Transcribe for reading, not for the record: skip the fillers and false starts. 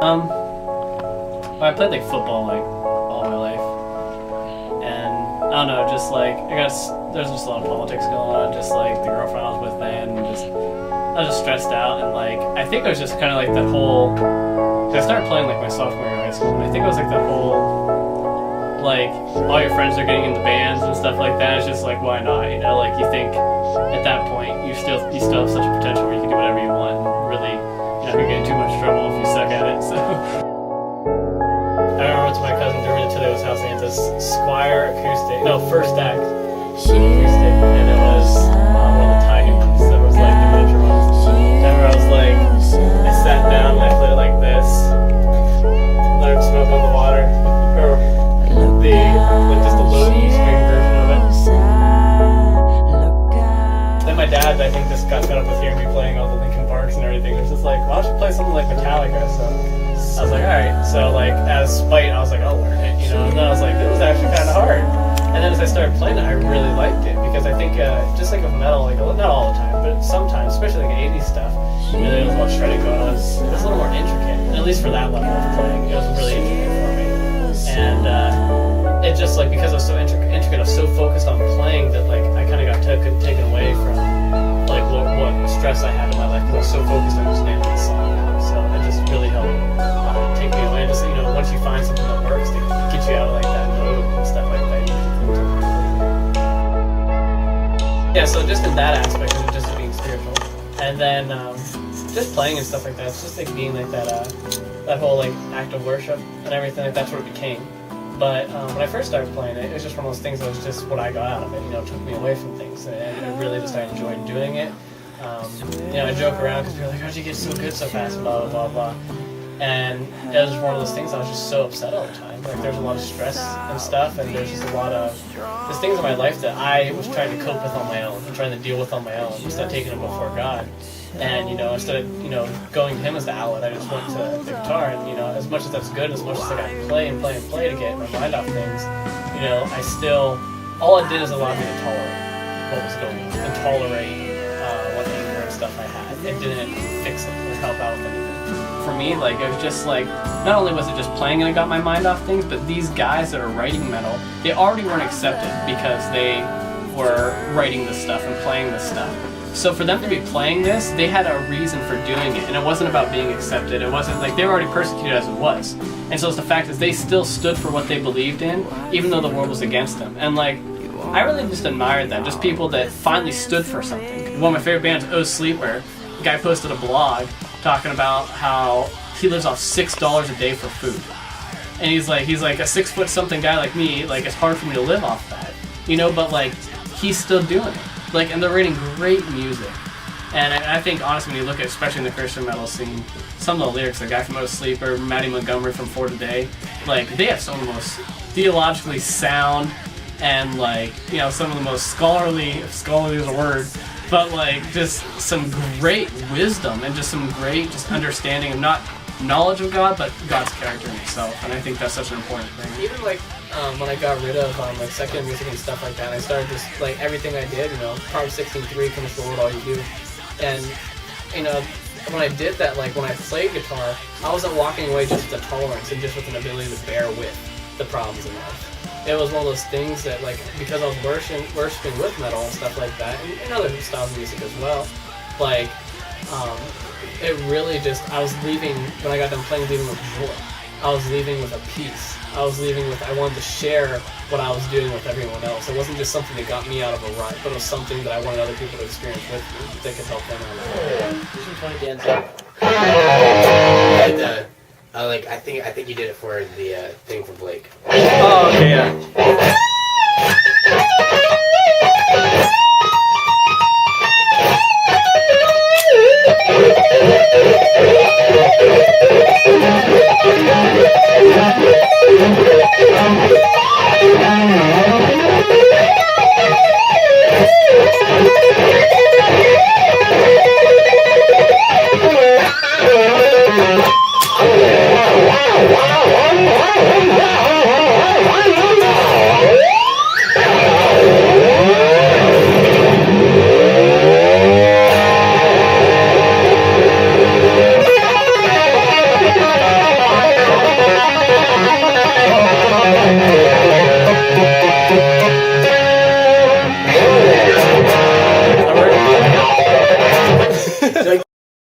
Well, I played like football like all my life, and I don't know, just like there's just a lot of politics going on. Just like the girlfriend I was with then, and I was just stressed out, and like I think it was just kind of like that whole. Cause I started playing like my sophomore year of high school, and I think it was like that whole like all your friends are getting into bands and stuff like that. It's just like why not? You know, like you think at that point you still have such a potential where you can do whatever you want, and really you're not gonna get in too much trouble if you suck at it. So. I remember went to my cousin Dermot Tadeu's house and it's Squire acoustic, first act acoustic, and it was one of the tiny ones, so it was like the miniature ones. I remember I was like, I sat down and I played it like this, let it smoke on the water, or just a low E string version of it. Then my dad, I think, just got fed up with hearing me playing all the Linkin Parks and everything. It was just like, why don't you play something like Metallica? So I was like, alright. So like, as spite, I was like, I'll learn it, you know. And then I was like, it was actually kind of hard. And then as I started playing it, I really liked it because I think just like with metal, like not all the time, but sometimes, especially like 80s stuff, you know, there was a lot of shredding going on. It was a little more intricate, and at least for that level of playing, it was really intricate for me. And it just like because I was so intricate, I was so focused on playing that like I kind of got taken away from like what stress I had in my life because I was so focused on just nailing the song out. So it just really helped take me away. Just once you find something that works to get you out of like that mode and stuff like that. Yeah, so just in that aspect of it, just being spiritual, and then just playing and stuff like that. It's just like being like that whole like act of worship and everything. Like that's what it became. But when I first started playing it, it was just one of those things that was just what I got out of it. It took me away from things, and it really just I enjoyed doing it. I joke around because people are like, how'd you get so good so fast, blah, blah, blah, blah. And it was one of those things I was just so upset all the time. Like there's a lot of stress and stuff, and there's just a lot of there's things in my life that I was trying to cope with on my own and trying to deal with on my own instead of taking them before God. And instead of going to Him as the outlet, I just went to the guitar. And as much as that's good, as much as I got to play and play and play to get my mind off things, I still all it did is allow me to tolerate what was going on and tolerate what anger and stuff I had. It didn't fix it or help out with anything. For me, like it was just like not only was it just playing and I got my mind off things, but these guys that are writing metal, they already weren't accepted because they were writing this stuff and playing this stuff. So for them to be playing this, they had a reason for doing it, and it wasn't about being accepted. It wasn't like they were already persecuted as it was. And so it's the fact is they still stood for what they believed in, even though the world was against them. And like I really just admired that, just people that finally stood for something. One of my favorite bands, Oh Sleeper, the guy posted a blog talking about how he lives off $6 a day for food. And he's like a 6 foot something guy like me, like it's hard for me to live off that. But like he's still doing it. Like, and they're writing great music. And I think honestly when you look at, especially in the Christian metal scene, some of the lyrics, the guy from Oh Sleeper, Matty Montgomery from For Today, like they have some of the most theologically sound and like, some of the most scholarly is a word, but like just some great wisdom and just some great just understanding of not knowledge of God, but God's character in Himself. And I think that's such an important thing. Even like when I got rid of like secular music and stuff like that, I started just like everything I did, Proverbs 16:3, come to the Lord all you do. And when I did that, like when I played guitar, I wasn't walking away just with a tolerance and just with an ability to bear with the problems in life. It was one of those things that, like, because I was worshiping with metal and stuff like that, and other styles of music as well, like, it really just, I was leaving, when I got done playing, leaving with joy. I was leaving with a peace. I wanted to share what I was doing with everyone else. It wasn't just something that got me out of a rut, but it was something that I wanted other people to experience with me that could help them out. You should try dancing. I think you did it for the thing for Blake. Oh, okay, yeah.